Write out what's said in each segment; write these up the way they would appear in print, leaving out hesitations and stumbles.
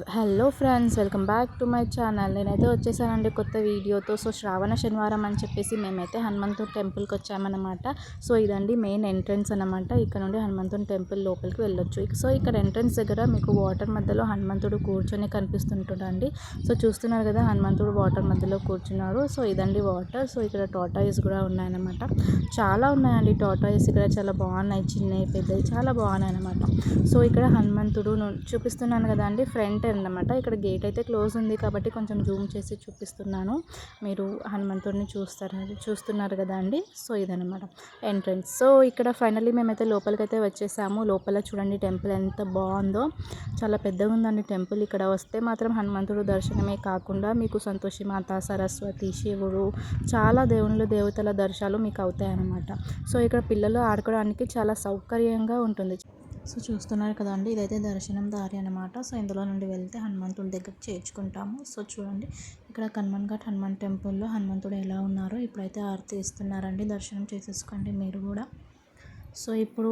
Hello friends, welcome back to my channel. నేనైతే వచ్చేసానండి కొత్త వీడియోతో. సో శ్రావణ శనివారం అని చెప్పేసి మేమైతే హనుమంతుడి టెంపుల్కి వచ్చామన్నమాట. సో ఇదండి మెయిన్ ఎంట్రన్స్ అనమాట. ఇక్కడ నుండి హనుమంతుని టెంపుల్ లోపలికి వెళ్ళొచ్చు. సో ఇక్కడ ఎంట్రన్స్ దగ్గర మీకు వాటర్ మధ్యలో హనుమంతుడు కూర్చొని కనిపిస్తుంటాడండి. సో చూస్తున్నారు కదా, హనుమంతుడు వాటర్ మధ్యలో కూర్చున్నారు. సో ఇదండి వాటర్. సో ఇక్కడ టాటాయిస్ కూడా ఉన్నాయన్నమాట. చాలా ఉన్నాయండి టాటాయిస్ ఇక్కడ. చాలా బాగున్నాయి, చిన్నవి పెద్దవి చాలా బాగున్నాయి అనమాట. సో ఇక్కడ హనుమంతుడు చూపిస్తున్నాను కదా అండి, ఫ్రంట్ అన్నమాట. ఇక్కడ గేట్ అయితే క్లోజ్ ఉంది కాబట్టి కొంచెం జూమ్ చేసి చూపిస్తున్నాను. మీరు హనుమంతుడిని చూస్తున్నారు కదా అండి. సో ఇదనమాట ఎంట్రన్స్. సో ఇక్కడ ఫైనల్లీ మేమైతే లోపలికి అయితే వచ్చేసాము. లోపల చూడండి టెంపుల్ ఎంత బాగుందో, చాలా పెద్దగా ఉందండి టెంపుల్. ఇక్కడ వస్తే మాత్రం హనుమంతుడు దర్శనమే కాకుండా మీకు సంతోషి మాత, సరస్వతి, శివుడు, చాలా దేవతల దర్శనాలు మీకు అవుతాయి అన్నమాట. సో ఇక్కడ పిల్లలు ఆడుకోవడానికి చాలా సౌకర్యంగా ఉంటుంది. సో చూస్తున్నారు కదండి, ఇదైతే దర్శనం దారి అనమాట. సో ఇందులో నుండి వెళ్తే హనుమంతుడి దగ్గరికి చేర్చుకుంటాము. సో చూడండి ఇక్కడ కన్మన్ ఘాట్ హనుమాన్ టెంపుల్లో హనుమంతుడు ఎలా ఉన్నారో ఇప్పుడైతే ఆరతి ఇస్తున్నారండి. దర్శనం చేసేసుకోండి మీరు కూడా. సో ఇప్పుడు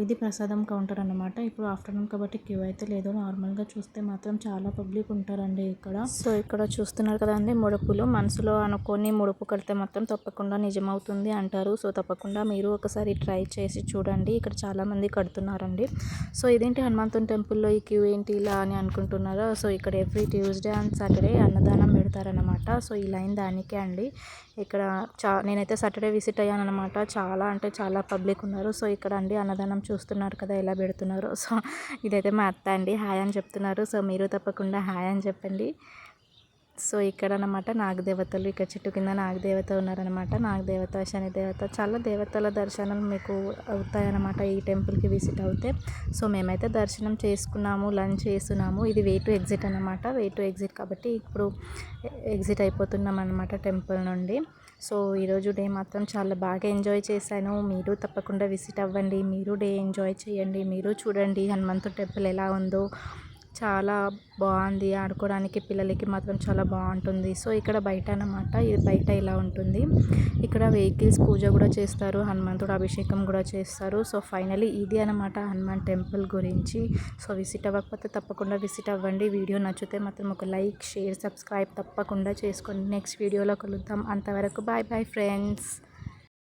ఇది ప్రసాదం కౌంటర్ అనమాట. ఇప్పుడు ఆఫ్టర్నూన్ కాబట్టి క్యూ అయితే లేదు. నార్మల్గా చూస్తే మాత్రం చాలా పబ్లిక్ ఉంటారండి ఇక్కడ. సో ఇక్కడ చూస్తున్నారు కదండి, ముడుపులు మనసులో అనుకొని ముడుపు కడితే మాత్రం తప్పకుండా నిజమవుతుంది అంటారు. సో తప్పకుండా మీరు ఒకసారి ట్రై చేసి చూడండి. ఇక్కడ చాలామంది కడుతున్నారండి. సో ఇదేంటి హనుమంతుని టెంపుల్లో ఈ క్యూ ఏంటి ఇలా అని అనుకుంటున్నారా? సో ఇక్కడ ఎవ్రీ ట్యూస్డే అండ్ సాటర్డే అన్నదానం పెడతారనమాట. సో ఈ లైన్ దానికే అండి. ఇక్కడ నేనైతే సాటర్డే విజిట్ అయ్యాను అనమాట. చాలా అంటే చాలా పబ్లిక్ ఉన్నారు. సో ఇక్కడ అండి అన్నదానం చూస్తున్నారు కదా ఎలా పెడుతున్నారు. సో ఇదైతే మా అత్త అండి, హాయ్ అని చెప్తున్నారు. సో మీరు తప్పకుండా హాయ్ అని చెప్పండి. సో ఇక్కడ అనమాట నాగదేవతలు, ఇక్కడ చెట్టు కింద నాగదేవత ఉన్నారనమాట. నాగదేవత, శనిదేవత, చాలా దేవతల దర్శనం మీకు అవుతాయన్నమాట ఈ టెంపుల్కి విజిట్ అవుతే. సో మేమైతే దర్శనం చేసుకున్నాము, లంచ్ చేస్తున్నాము. ఇది వే టు ఎగ్జిట్ అనమాట. వే టు ఎగ్జిట్ కాబట్టి ఇప్పుడు ఎగ్జిట్ అయిపోతున్నాం అనమాట టెంపుల్ నుండి. సో ఈరోజు డే మాత్రం చాలా బాగా ఎంజాయ్ చేశాను. మీరు తప్పకుండా విజిట్ అవ్వండి, మీరు డే ఎంజాయ్ చేయండి, మీరు చూడండి హనుమంతుడి టెంపుల్ ఎలా ఉందో. చాలా బాగుంది, ఆడుకోవడానికి పిల్లలకి మాత్రం చాలా బాగుంటుంది. సో ఇక్కడ బయట అన్నమాట, ఇది బయట ఇలా ఉంటుంది. ఇక్కడ వెహికల్స్ పూజ కూడా చేస్తారు, హనుమంతుడు అభిషేకం కూడా చేస్తారు. సో ఫైనలీ ఇది అనమాట హనుమాన్ టెంపుల్ గురించి. సో విజిట్ అవ్వకపోతే తప్పకుండా విజిట్ అవ్వండి. వీడియో నచ్చితే మాత్రం ఒక లైక్, షేర్, సబ్స్క్రైబ్ తప్పకుండా చేసుకోండి. నెక్స్ట్ వీడియోలో కలుద్దాం. అంతవరకు బాయ్ బాయ్ ఫ్రెండ్స్.